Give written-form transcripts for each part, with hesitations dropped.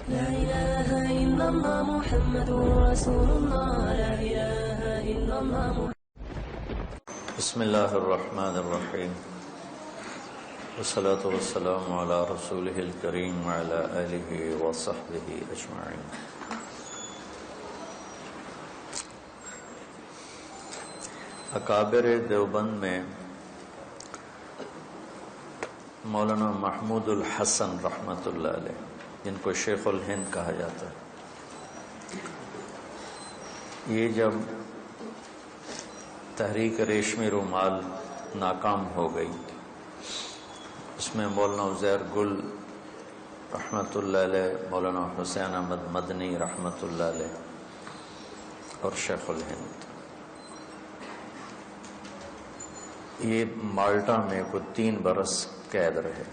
لا إله إلا الله محمد رسول الله لا إله إلا الله بسم اللہ الرحمن الرحیم والصلاة والسلام علی رسولہ الکریم وعلی آلہ وصحبہ اجمعین۔ اکابر دیوبند میں مولانا محمود الحسن رحمۃ اللہ علیہ، جن کو شیخ الہند کہا جاتا ہے، یہ جب تحریک ریشمی رومال ناکام ہو گئی، اس میں مولانا عزیر گل رحمۃ اللہ علیہ، مولانا حسین احمد مدنی رحمۃ اللہ علیہ اور شیخ الہند، یہ مالٹا میں کوئی 3 برس قید رہے۔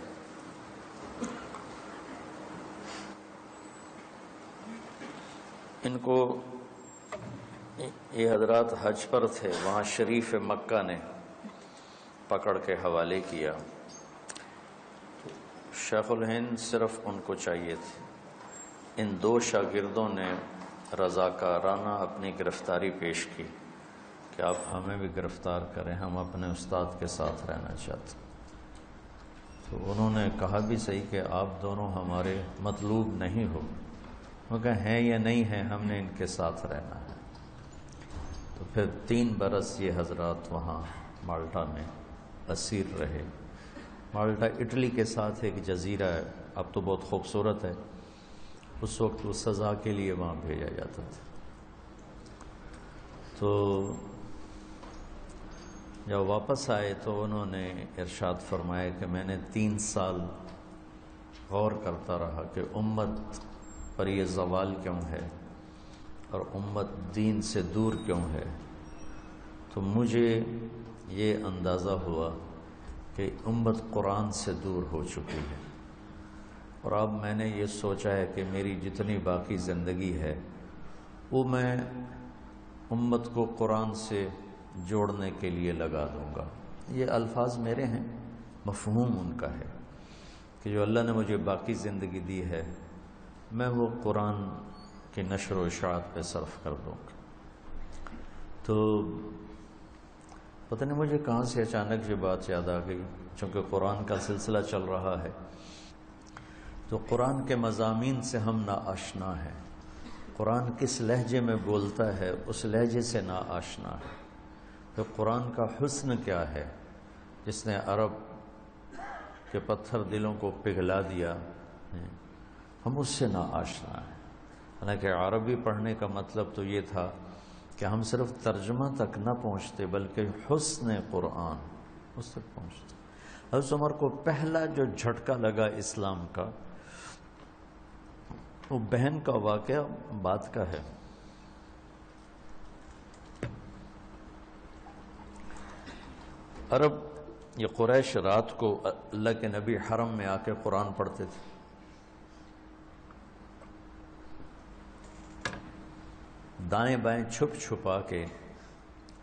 ان کو یہ حضرات حج پر تھے، وہاں شریف مکہ نے پکڑ کے حوالے کیا۔ شیخ الہند صرف ان کو چاہیے تھے۔ ان 2 شاگردوں نے رضاکارانہ اپنی گرفتاری پیش کی کہ آپ ہمیں بھی گرفتار کریں، ہم اپنے استاد کے ساتھ رہنا چاہتے ہیں۔ تو انہوں نے کہا بھی صحیح کہ آپ دونوں ہمارے مطلوب نہیں ہو، کیونکہ ہیں یا نہیں ہیں، ہم نے ان کے ساتھ رہنا ہے۔ تو پھر 3 برس یہ حضرات وہاں مالٹا میں اسیر رہے۔ مالٹا اٹلی کے ساتھ ایک جزیرہ ہے، اب تو بہت خوبصورت ہے، اس وقت وہ سزا کے لیے وہاں بھیجا جاتا تھا۔ تو جب واپس آئے تو انہوں نے ارشاد فرمایا کہ میں نے 3 سال غور کرتا رہا کہ امت پر یہ زوال کیوں ہے اور امت دین سے دور کیوں ہے۔ تو مجھے یہ اندازہ ہوا کہ امت قرآن سے دور ہو چکی ہے، اور اب میں نے یہ سوچا ہے کہ میری جتنی باقی زندگی ہے وہ میں امت کو قرآن سے جوڑنے کے لیے لگا دوں گا۔ یہ الفاظ میرے ہیں، مفہوم ان کا ہے کہ جو اللہ نے مجھے باقی زندگی دی ہے میں وہ قرآن کی نشر و اشاعت پہ صرف کر دوں گا۔ تو پتہ نہیں مجھے کہاں سے اچانک یہ بات یاد آ گئی، چونکہ قرآن کا سلسلہ چل رہا ہے تو قرآن کے مضامین سے ہم ناآشنا ہیں، قرآن کس لہجے میں بولتا ہے اس لہجے سے ناآشنا ہے، تو قرآن کا حسن کیا ہے جس نے عرب کے پتھر دلوں کو پگھلا دیا، ہم اس سے ناآشنا ہیں۔ حالانکہ عربی پڑھنے کا مطلب تو یہ تھا کہ ہم صرف ترجمہ تک نہ پہنچتے بلکہ حسن قرآن اس تک پہنچتے۔ حضرت عمر کو پہلا جو جھٹکا لگا اسلام کا وہ بہن کا واقعہ بات کا ہے۔ عرب یہ قریش رات کو اللہ کے نبی حرم میں آ کے قرآن پڑھتے تھے، دائیں بائیں چھپ چھپا کے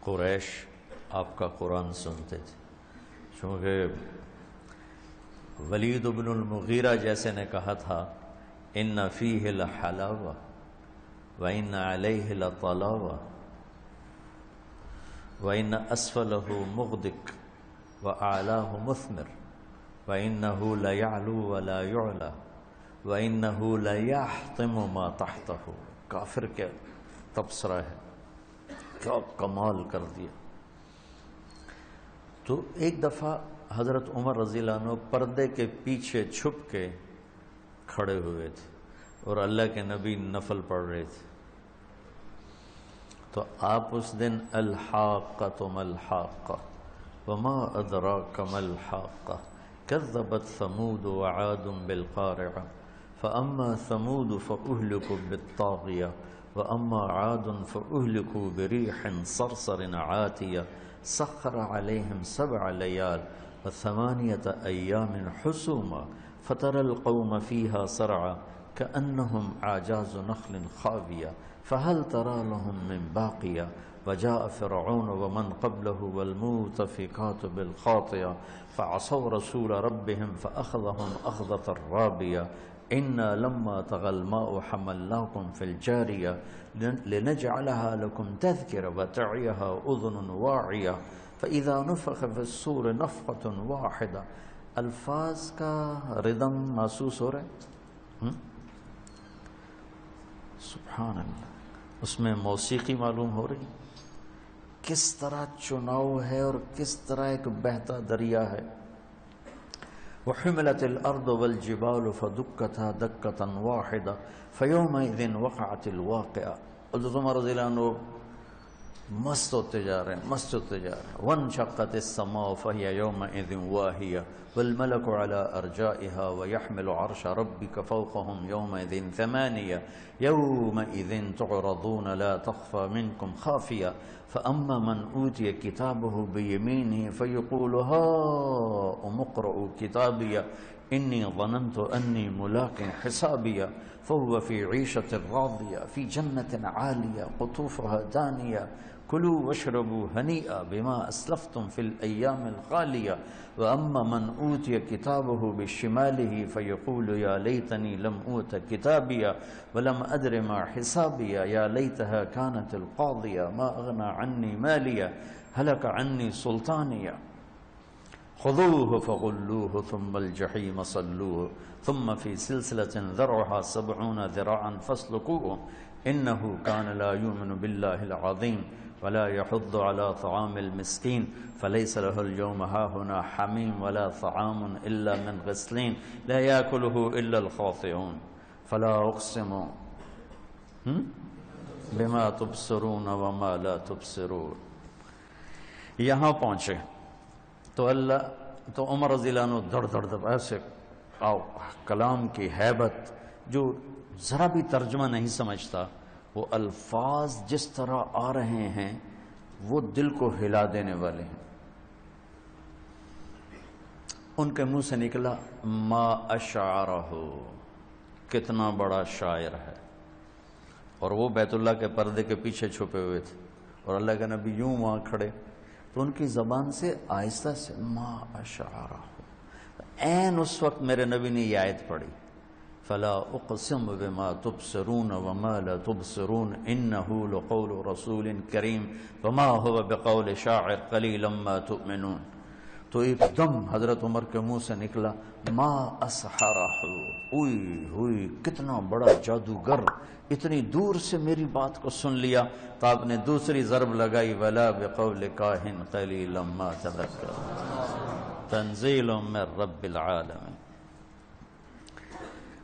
قریش آپ کا قرآن سنتے تھے، چونکہ ولید بن المغیرہ جیسے نے کہا تھا ان فیہ لحلاوہ وان علیہ لطلاوہ وان اسفلہ مغدق واعلاہ مثمر وانہ لیعلو ولا یعلی وانہ لیحطم ما تحتہ۔ کافر کے تبصرہ ہے، کیا کمال کر دیا۔ تو ایک دفعہ حضرت عمر رضی اللہ عنہ پردے کے پیچھے چھپ کے کھڑے ہوئے تھے اور اللہ کے نبی نفل پڑھ رہے تھے، تو آپ اس دن الحاقۃ ما الحاقۃ وما ادراک ما الحاقۃ کذبت ثمود وعاد بالقارعۃ فاما ثمود فاہلکوا بالطاغیہ واما عاد فاہلکوا بريح صرصر عاتیہ سخر علیہم 7 لیال و8 ایام حسوما فترى القوم فيها صرعى كأنهم أعجاز نخل خاوية فهل ترى لهم من باقية وجاء فرعون ومن قبله والمؤتفكات بالخاطئة فعصوا رسول ربهم فأخذهم أخذة رابية إنا لما طغى الماء حملناكم في الجارية لنجعلها لكم تذكرة وتعيها أذن واعية فإذا نفخ في الصور نفخة واحدة. الفاظ کا ردم محسوس ہو رہا ہے؟ سبحان اللہ. اس میں موسیقی معلوم ہو رہی، کس طرح چناؤ ہے اور کس طرح ایک بہتا دریا ہے. وحملت الارض والجبال فدکتا دکتا واحدا فیومئذ وقعت الواقعہ. حضرت عمر رضی اللہ عنہ مست ہوتے جا رہے ہیں. وانشقت السماء فهي يومئذ واهية والملك على أرجائها ويحمل عرش ربك فوقهم يومئذ ثمانية يومئذ تعرضون لا تخفى منكم خافية فأما من أوتي كتابه بيمينه فيقول هاؤم اقرءوا كتابي إني ظننت أني ملاق حسابي فهو في عيشة راضية في جنة عالية قطوفها دانية كلوا واشربوا هنيئا بما أسلفتم في الأيام الخالية وأما من أوتي كتابه بشماله فيقول يا ليتني لم أوت كتابي ولم أدر ما حسابي يا ليتها كانت القاضية ما أغنى عني مالية هلك عني سلطانية خذوه فغلوه ثم الجحيم صلوه ثم في سلسلة ذرعها 70 ذراعا فاسلكوه إنه كان لا يؤمن بالله العظيم ولا يحض على طعام المسكين فليس له اليوم هاهنا حميم ولا طعام إلا من غسلين لا يأكله إلا الخاطئون فلا أقسم بما تبصرون وما لا تبصرون. یہاں پہنچے تو عمر رضی اللہ عنہ دڑ دڑ ایسے کلام کی ہیبت، جو ذرا بھی ترجمہ نہیں سمجھتا، وہ الفاظ جس طرح آ رہے ہیں وہ دل کو ہلا دینے والے ہیں. ان کے منہ سے نکلا ما اشعرہ، کتنا بڑا شاعر ہے. اور وہ بیت اللہ کے پردے کے پیچھے چھپے ہوئے تھے اور اللہ کے نبی یوں وہاں کھڑے، تو ان کی زبان سے آہستہ سے ما اشعرہ. عین اس وقت میرے نبی نے یہ آیت پڑھی فلا اقسم بما تبصرون وما لا تبصرون انه لقول رسول کریم وما هو بقول شاعر قلیلا ما تؤمنون. تو ایک دم حضرت عمر کے منہ سے نکلا ما اسحرہ، اوئی ہوئی کتنا بڑا جادوگر، اتنی دور سے میری بات کو سن لیا. تو آپ نے دوسری ضرب لگائی ولا بقول کاہن قلیلا ما تذکرون تنزیل من رب العالمین.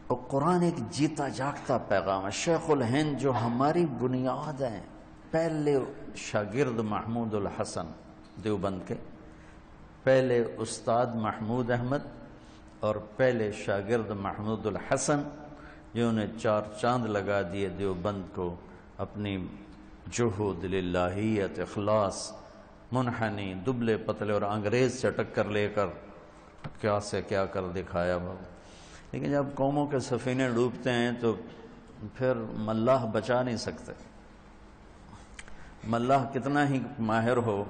اور قرآن ایک جیتا جاگتا پیغام ہے. شیخ الہند جو ہماری بنیاد ہیں، پہلے شاگرد محمود الحسن دیوبند کے، پہلے استاد محمود احمد اور پہلے شاگرد محمود الحسن، جنہوں نے 4 چاند لگا دیے دیوبند کو، اپنی جہود، للہیت، اخلاص، منحنی، دبلے پتلے، اور انگریز سے ٹکر لے کر کیا سے کیا کر دکھایا بابا. لیکن جب قوموں کے سفینے ڈوبتے ہیں تو پھر ملاح بچا نہیں سکتے. ملاح کتنا ہی ماہر ہو،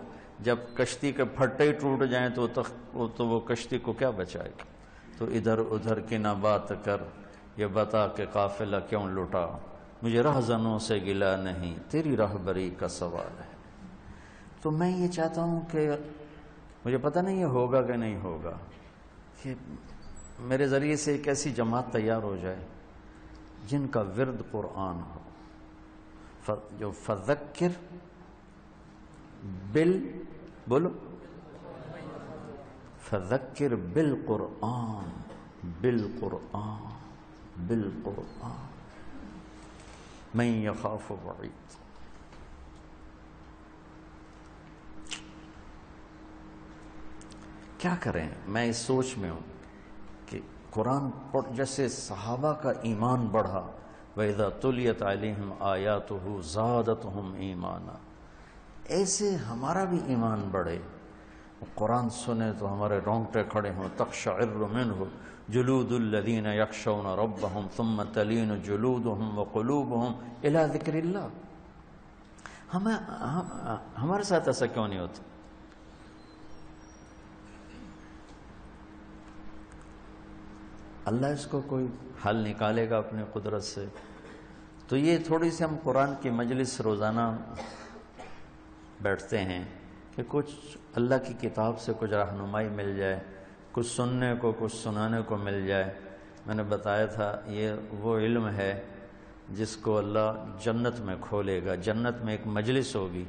جب کشتی کے پھٹے ٹوٹ جائیں تو وہ کشتی کو کیا بچائے گا. تو ادھر ادھر کی نہ بات کر، یہ بتا کہ قافلہ کیوں لٹا، مجھے رہزنوں سے گلا نہیں، تیری راہبری کا سوال ہے. تو میں یہ چاہتا ہوں کہ مجھے پتہ نہیں یہ ہوگا کہ نہیں ہوگا، کہ میرے ذریعے سے ایک ایسی جماعت تیار ہو جائے جن کا ورد قرآن ہو، جو فذکر بولو فذکر بالقرآن بالقرآن بالقرآن من یخاف وعید. کیا کریں؟ میں اس سوچ میں ہوں کہ قرآن پڑھ، جیسے صحابہ کا ایمان بڑھا وَإِذَا تُلِيَتْ عَلَيْهِمْ آيَاتُهُ زَادَتْهُمْ ایمانا، ایسے ہمارا بھی ایمان بڑھے. قرآن سنے تو ہمارے رونگٹے کھڑے ہوں. تقشعر منہ جلود الذین یخشون ربهم ثم تلین جلودهم وقلوبهم الی ذکر اللہ. ہمارے ساتھ ایسا کیوں نہیں ہوتا؟ اللہ اس کو کوئی حل نکالے گا اپنی قدرت سے. تو یہ تھوڑی سی ہم قرآن کی مجلس روزانہ بیٹھتے ہیں کہ کچھ اللہ کی کتاب سے کچھ رہنمائی مل جائے، کچھ سننے کو کچھ سنانے کو مل جائے. میں نے بتایا تھا یہ وہ علم ہے جس کو اللہ جنت میں کھولے گا. جنت میں ایک مجلس ہوگی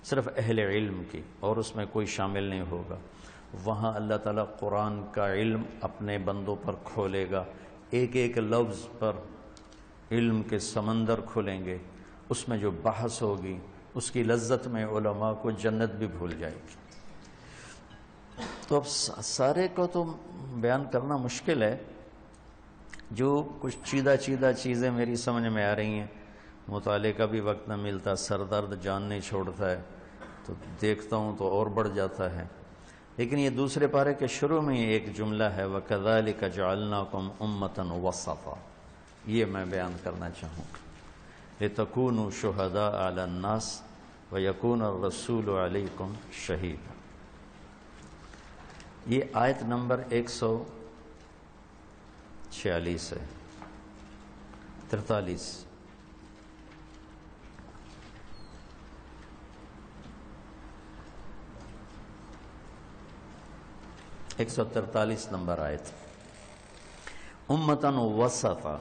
صرف اہل علم کی، اور اس میں کوئی شامل نہیں ہوگا. وہاں اللہ تعالیٰ قرآن کا علم اپنے بندوں پر کھولے گا. ایک ایک لفظ پر علم کے سمندر کھلیں گے. اس میں جو بحث ہوگی اس کی لذت میں علماء کو جنت بھی بھول جائے گی. تو اب سارے کو تو بیان کرنا مشکل ہے. جو کچھ چیدہ چیزیں میری سمجھ میں آ رہی ہیں، مطالعے کا بھی وقت نہ ملتا، سر درد جان نہیں چھوڑتا ہے، تو دیکھتا ہوں تو اور بڑھ جاتا ہے. لیکن یہ دوسرے پارے کے شروع میں ایک جملہ ہے وَكَذَلِكَ جَعَلْنَاكُمْ أُمَّةً وَسَطًا، یہ میں بیان کرنا چاہوں گا. لِتَكُونُوا شُهَدَاءَ عَلَى النَّاسِ وَيَكُونَ الرَّسُولُ عَلَيْكُمْ شَهِيدًا. یہ آیت نمبر 146 ہے، 43. ایک 143 نمبر آیت. امتن وسطا،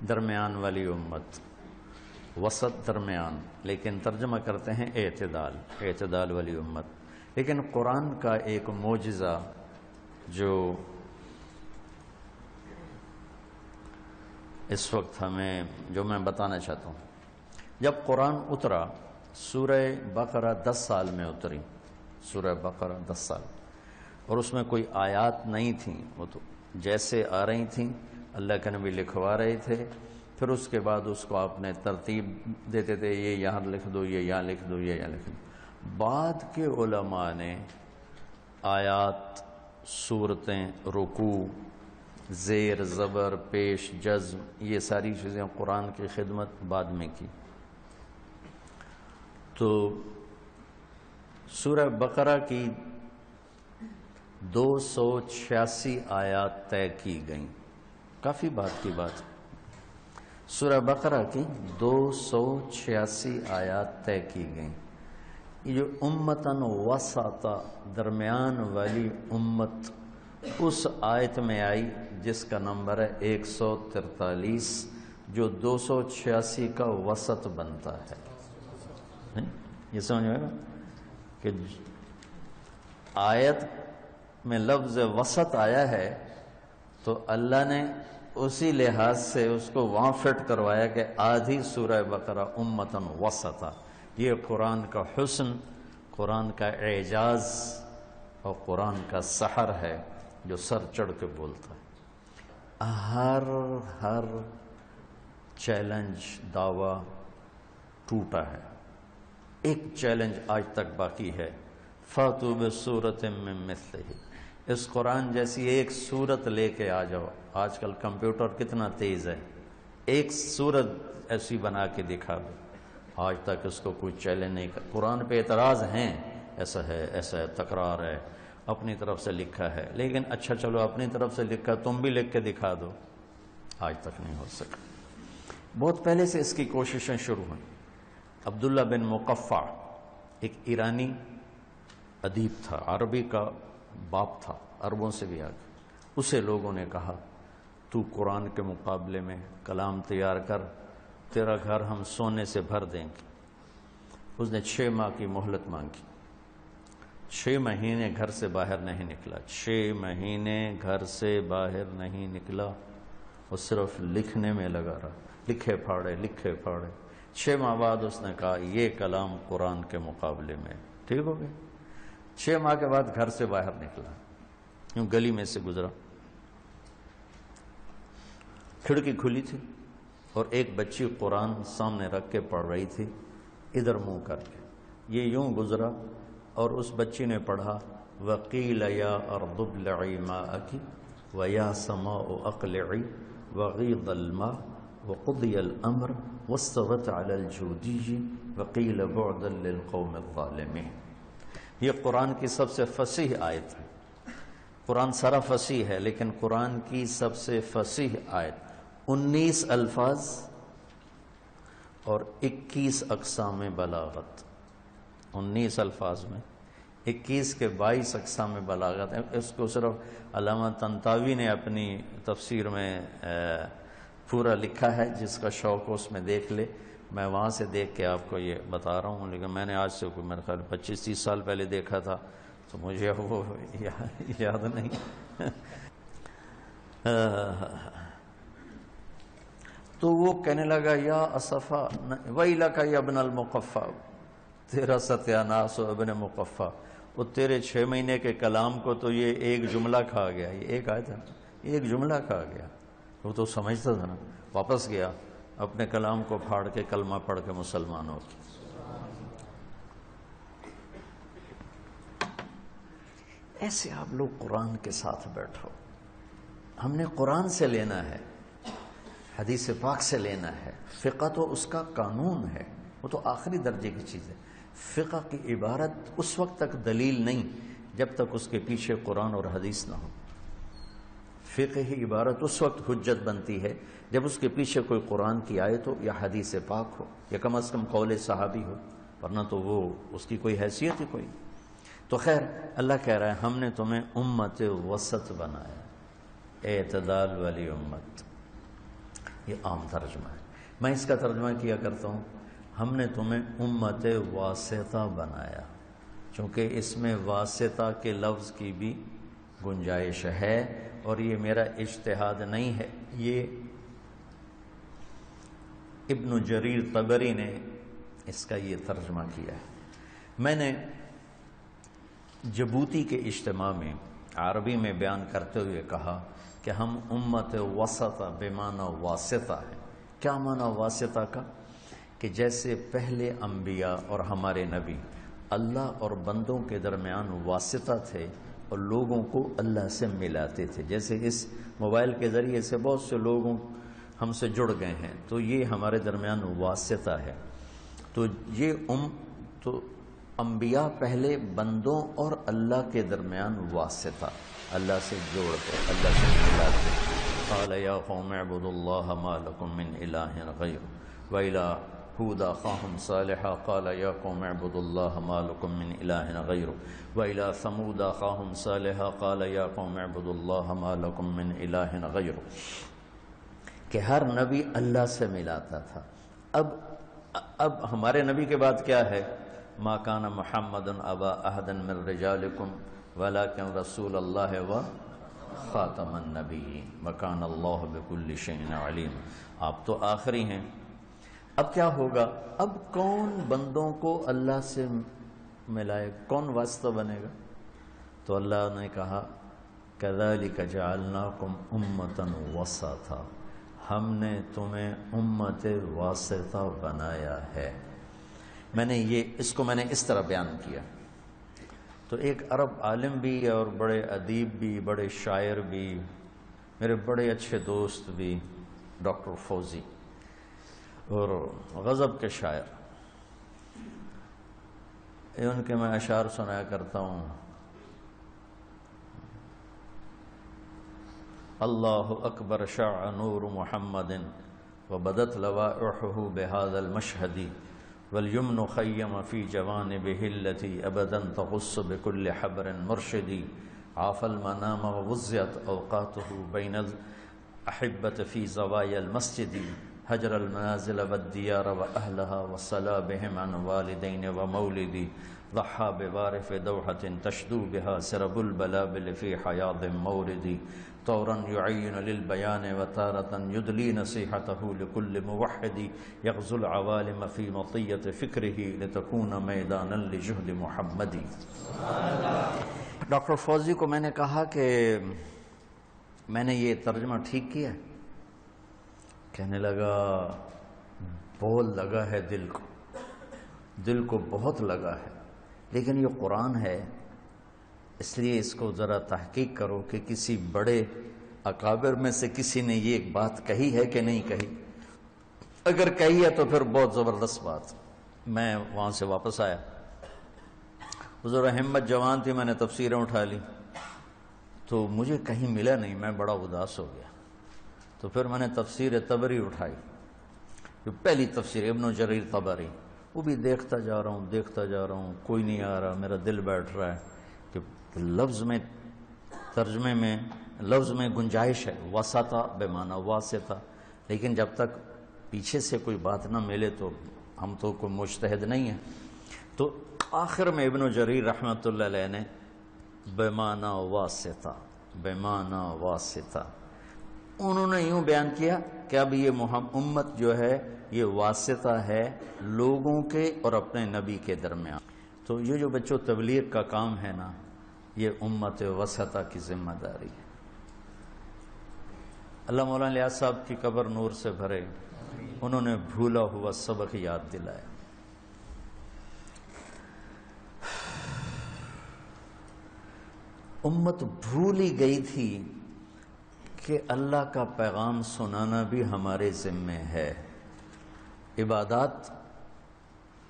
درمیان والی امت. وسط درمیان، لیکن ترجمہ کرتے ہیں اعتدال والی امت. لیکن قرآن کا ایک معجزہ جو اس وقت جو میں بتانا چاہتا ہوں، جب قرآن اترا سورہ بقرہ 10 سال میں اتری. سورہ بقرہ 10 سال، اور اس میں کوئی آیات نہیں تھیں، وہ تو جیسے آ رہی تھیں اللہ کے نبی لکھوا رہے تھے. پھر اس کے بعد اس کو آپ نے ترتیب دیتے تھے، یہ یہاں لکھ دو، یہ یہاں لکھ دو، یہ یہاں لکھ دو. بعد کے علماء نے آیات، صورتیں، رکوع، زیر زبر، پیش، جزم، یہ ساری چیزیں قرآن کی خدمت بعد میں کی. تو سورہ بقرہ کی 286 آیات طے کی گئیں. کافی بات کی بات. سورہ بقرہ کی 286 آیات طے کی گئیں. یہ جو امتن وسطا، درمیان والی امت، اس آیت میں آئی جس کا نمبر ہے 143، جو 286 کا وسط بنتا ہے. یہ سمجھ میں نا کہ آیت میں لفظ وسط آیا ہے تو اللہ نے اسی لحاظ سے اس کو وہاں فٹ کروایا کہ آدھی سورہ بقرہ امتن وسطا. یہ قرآن کا حسن، قرآن کا اعجاز اور قرآن کا سحر ہے جو سر چڑھ کے بولتا ہے. ہر چیلنج، دعویٰ ٹوٹا ہے. ایک چیلنج آج تک باقی ہے، فَاتُوا بِسُورَةٍ مِّن مِّثْلِهِ. اس قرآن جیسی ایک سورت لے کے آ جاؤ. آج کل کمپیوٹر کتنا تیز ہے، ایک سورت ایسی بنا کے دکھا دو. آج تک اس کو کوئی چیلنج نہیں کر. قرآن پہ اعتراض ہیں، ایسا ہے، تکرار ہے، اپنی طرف سے لکھا ہے. لیکن اچھا چلو اپنی طرف سے لکھا، تم بھی لکھ کے دکھا دو. آج تک نہیں ہو سکا. بہت پہلے سے اس کی کوششیں شروع ہوئیں. عبداللہ بن مقفع ایک ایرانی ادیب تھا، عربی کا باپ تھا، عربوں سے بھی آگے. اسے لوگوں نے کہا تو قرآن کے مقابلے میں کلام تیار کر، تیرا گھر ہم سونے سے بھر دیں گے. اس نے 6 ماہ کی مہلت مانگی. 6 مہینے گھر سے باہر نہیں نکلا. 6 مہینے گھر سے باہر نہیں نکلا. وہ صرف لکھنے میں لگا رہا، لکھے پھاڑے. 6 ماہ بعد اس نے کہا یہ کلام قرآن کے مقابلے میں ٹھیک ہو گیا. 6 ماہ کے بعد گھر سے باہر نکلا، یوں گلی میں سے گزرا. کھڑکی کھلی تھی اور ایک بچی قرآن سامنے رکھ کے پڑھ رہی تھی، ادھر منہ کر کے. یہ یوں گزرا اور اس بچی نے پڑھا وَقِيلَ يَا أَرْضُ ابْلَعِي مَاءَكِ وَيَا سَمَاءُ أَقْلِعِي وَغِيضَ الْمَاءُ وَقُضِيَ الْأَمْرُ وَاسْتَوَتْ عَلَى الْجُودِيِّ وَقِيلَ بُعْدًا لِلْقَوْمِ الظَّالِمِينَ. یہ قرآن کی سب سے فصیح آیت ہے. قرآن سارا فصیح ہے، لیکن قرآن کی سب سے فصیح آیت 19 الفاظ اور 21 اقسام بلاغت، 19 الفاظ میں 21 کے 22 اقسام بلاغت ہیں۔ اس کو صرف علامہ طنطاوی نے اپنی تفسیر میں پورا لکھا ہے، جس کا شوق ہو اس میں دیکھ لے۔ میں وہاں سے دیکھ کے آپ کو یہ بتا رہا ہوں، لیکن میں نے آج سے کوئی میرے خیال 25-30 سال پہلے دیکھا تھا، تو مجھے وہ یاد نہیں۔ تو وہ کہنے لگا یا اسفا ویلک یا ابن المقفع، تیرا ستیاناس و ابن مقفع، وہ تیرے 6 مہینے کے کلام کو تو یہ ایک جملہ کھا گیا، یہ ایک آیت ہے، ایک جملہ کھا گیا۔ وہ تو سمجھتا تھا نا، واپس گیا اپنے کلام کو پھاڑ کے کلمہ پڑھ کے مسلمان ہو گیا۔ ایسے آپ لوگ قرآن کے ساتھ بیٹھو، ہم نے قرآن سے لینا ہے، حدیث پاک سے لینا ہے۔ فقہ تو اس کا قانون ہے، وہ تو آخری درجے کی چیز ہے۔ فقہ کی عبارت اس وقت تک دلیل نہیں جب تک اس کے پیچھے قرآن اور حدیث نہ ہو۔ فقہ کی عبارت اس وقت حجت بنتی ہے جب اس کے پیچھے کوئی قرآن کی آیت ہو یا حدیث پاک ہو یا کم از کم قول صحابی ہو، ورنہ تو وہ اس کی کوئی حیثیت ہی کوئی۔ تو خیر، اللہ کہہ رہا ہے ہم نے تمہیں امت وسط بنایا، اعتدال والی امت۔ یہ عام ترجمہ ہے، میں اس کا ترجمہ کیا کرتا ہوں، ہم نے تمہیں امت واسطہ بنایا، چونکہ اس میں واسطہ کے لفظ کی بھی گنجائش ہے، اور یہ میرا اجتہاد نہیں ہے، یہ ابن جریر طبری نے اس کا یہ ترجمہ کیا ہے۔ میں نے جبوتی کے اجتماع میں عربی میں بیان کرتے ہوئے کہا کہ ہم امت وسطہ بمعنی واسطہ ہے۔ کیا معنی واسطہ کا؟ کہ جیسے پہلے انبیاء اور ہمارے نبی اللہ اور بندوں کے درمیان واسطہ تھے اور لوگوں کو اللہ سے ملاتے تھے، جیسے اس موبائل کے ذریعے سے بہت سے لوگوں ہم سے جڑ گئے ہیں، تو یہ ہمارے درمیان واسطہ ہے۔ تو یہ تو انبیاء پہلے بندوں اور اللہ کے درمیان واسطہ، اللہ سے جوڑتے، اللہ سے ملاتے۔ قال یا قوم اعبدوا اللہ ما لکم من الہ غیر وإلی ہود اخاہم صالحا قال یا قوم اعبدوا اللہ ما لکم من الہ غیر وإلی ثمود اخاہم صالحا قال یا قوم اعبدوا اللہ ما لکم من الہ غیر۔ کہ ہر نبی اللہ سے ملاتا تھا۔ اب ہمارے نبی کے بعد کیا ہے؟ ما کان محمد ابا احد من رجالکم ولکن رسول اللہ و خاتم النبیین وکان اللہ بکل شیء علیم۔ آپ تو آخری ہیں۔ اب کیا ہوگا؟ اب کون بندوں کو اللہ سے ملائے، کون واسطہ بنے گا؟ تو اللہ نے کہا کذالک جعلناکم امۃ وسطا، ہم نے تمہیں امت واسطہ بنایا ہے۔ میں نے اس کو اس طرح بیان کیا۔ تو ایک عرب عالم بھی اور بڑے ادیب بھی، بڑے شاعر بھی، میرے بڑے اچھے دوست بھی، ڈاکٹر فوزی، اور غضب کے شاعر، ان کے میں اشعار سنایا کرتا ہوں۔ اللہ اکبر شع نور محمد وبدت لوائحہ بهذا المشہد والیمن خیم فی جوانبہ التی ابدا تغص بکل حبر مرشدی عاف المنام ووزعت اوقاتہ بین الاحبۃ فی زوایا المسجد حجر المنازل والدیار واہلہا وصلا بہم عن والدین ومولد ضحى بوارف دوحة تشدو بها سرب البلابل في حياض مورد طورا يعين للبيان وتارة يدلي نصيحته لكل موحد يغزو العوالم في مطية فكره لتكون ميدانا لجهد محمد۔ ڈاکٹر فوزی کو میں نے کہا کہ میں نے یہ ترجمہ ٹھیک کیا؟ کہنے لگا بہت لگا ہے دل کو بہت لگا ہے، لیکن یہ قرآن ہے، اس لیے اس کو ذرا تحقیق کرو کہ کسی بڑے اکابر میں سے کسی نے یہ ایک بات کہی ہے کہ نہیں کہی، اگر کہی ہے تو پھر بہت زبردست بات۔ میں وہاں سے واپس آیا، حضور ہمت جوان تھی، میں نے تفسیریں اٹھا لی، تو مجھے کہیں ملا نہیں، میں بڑا اداس ہو گیا۔ تو پھر میں نے تفسیر طبری اٹھائی، جو پہلی تفسیر ابن جریر طبری، وہ بھی دیکھتا جا رہا ہوں، کوئی نہیں آ رہا، میرا دل بیٹھ رہا ہے کہ لفظ میں ترجمے میں لفظ میں گنجائش ہے، وسطہ بمعنی واسطہ، لیکن جب تک پیچھے سے کوئی بات نہ ملے تو ہم تو کوئی مجتہد نہیں ہیں۔ تو آخر میں ابن جریر رحمۃ اللہ علیہ نے بمعنی واسطہ انہوں نے یوں بیان کیا کہ اب یہ امت جو ہے یہ واسطہ ہے لوگوں کے اور اپنے نبی کے درمیان۔ تو یہ جو بچوں تبلیغ کا کام ہے نا، یہ امت وسطہ کی ذمہ داری ہے۔ اللہ مولانا الیاس صاحب کی قبر نور سے بھرے، انہوں نے بھولا ہوا سبق یاد دلایا۔ امت بھول ہی گئی تھی کہ اللہ کا پیغام سنانا بھی ہمارے ذمے ہے۔ عبادات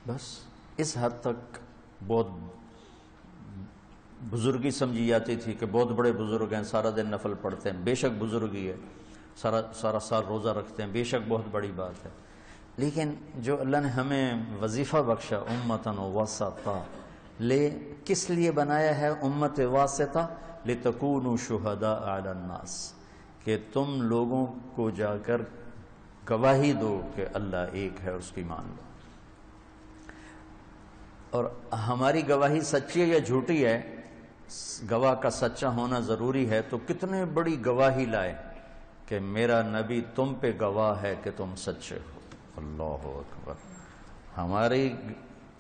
بس اس حد تک بہت بزرگی سمجھی جاتی تھی کہ بہت بڑے بزرگ ہیں، سارا دن نفل پڑھتے ہیں، بے شک بزرگی ہے، سارا سال روزہ رکھتے ہیں، بے شک بہت بڑی بات ہے۔ لیکن جو اللہ نے ہمیں وظیفہ بخشا امتن وسطا، کس لیے بنایا ہے امت واسطہ؟ لتکونوا شہداء علی الناس، کہ تم لوگوں کو جا کر گواہی دو کہ اللہ ایک ہے اور اس کی مان لو۔ اور ہماری گواہی سچی ہے یا جھوٹی ہے، گواہ کا سچا ہونا ضروری ہے، تو کتنے بڑی گواہی لائے کہ میرا نبی تم پہ گواہ ہے کہ تم سچے ہو۔ اللہ اکبر! ہماری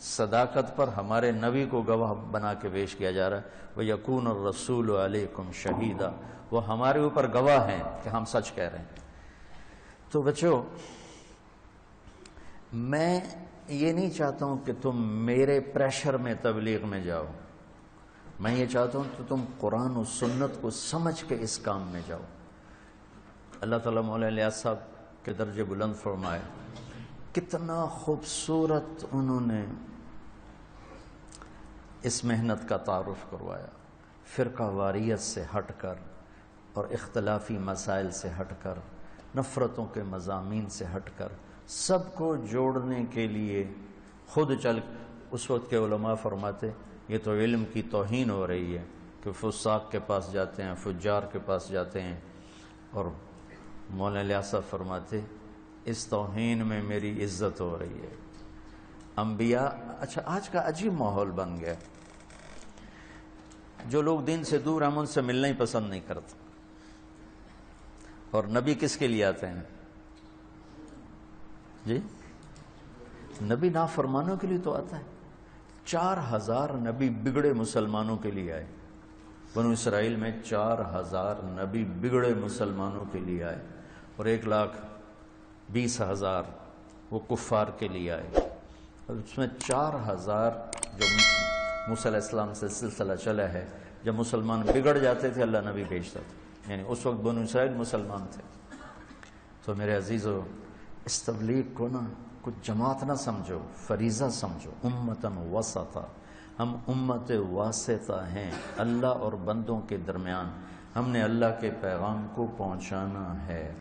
صداقت پر ہمارے نبی کو گواہ بنا کے پیش کیا جا رہا ہے۔ وَيَكُونَ الرَّسُولُ عَلَيْكُمْ شَهِيدًا، وہ ہمارے اوپر گواہ ہیں کہ ہم سچ کہہ رہے ہیں۔ تو بچوں، میں یہ نہیں چاہتا ہوں کہ تم میرے پریشر میں تبلیغ میں جاؤ، میں یہ چاہتا ہوں کہ تم قرآن و سنت کو سمجھ کے اس کام میں جاؤ۔ اللہ تعالیٰ مولانا الیاس صاحب کے درجے بلند فرمائے، کتنا خوبصورت انہوں نے اس محنت کا تعارف کروایا، فرقہ واریت سے ہٹ کر اور اختلافی مسائل سے ہٹ کر، نفرتوں کے مضامین سے ہٹ کر، سب کو جوڑنے کے لیے خود چل۔ اس وقت کے علماء فرماتے یہ تو علم کی توہین ہو رہی ہے کہ فساق کے پاس جاتے ہیں، فجار کے پاس جاتے ہیں، اور مولانا الیاس صاحب فرماتے اس توہین میں میری عزت ہو رہی ہے۔ انبیاء، اچھا آج کا عجیب ماحول بن گیا، جو لوگ دین سے دور ہم ان سے ملنا ہی پسند نہیں کرتے، اور نبی کس کے لیے آتے ہیں جی؟ نبی نافرمانوں کے لیے تو آتا ہے۔ 4000 نبی بگڑے مسلمانوں کے لیے آئے، بنو اسرائیل میں 4000 نبی بگڑے مسلمانوں کے لیے آئے، اور 1,20,000 وہ کفار کے لیے آئے۔ اور اس میں 4000 جو موسیٰ علیہ السلام سے سلسلہ چلا ہے، جب مسلمان بگڑ جاتے تھے اللہ نبی بھیجتا تھا، یعنی اس وقت بنو اسرائیل مسلمان تھے۔ تو میرے عزیزو، اس تبلیغ کو نا کچھ جماعت نہ سمجھو، فریضہ سمجھو، امتن وسطا۔ ہم امت واسطہ ہیں اللہ اور بندوں کے درمیان، ہم نے اللہ کے پیغام کو پہنچانا ہے۔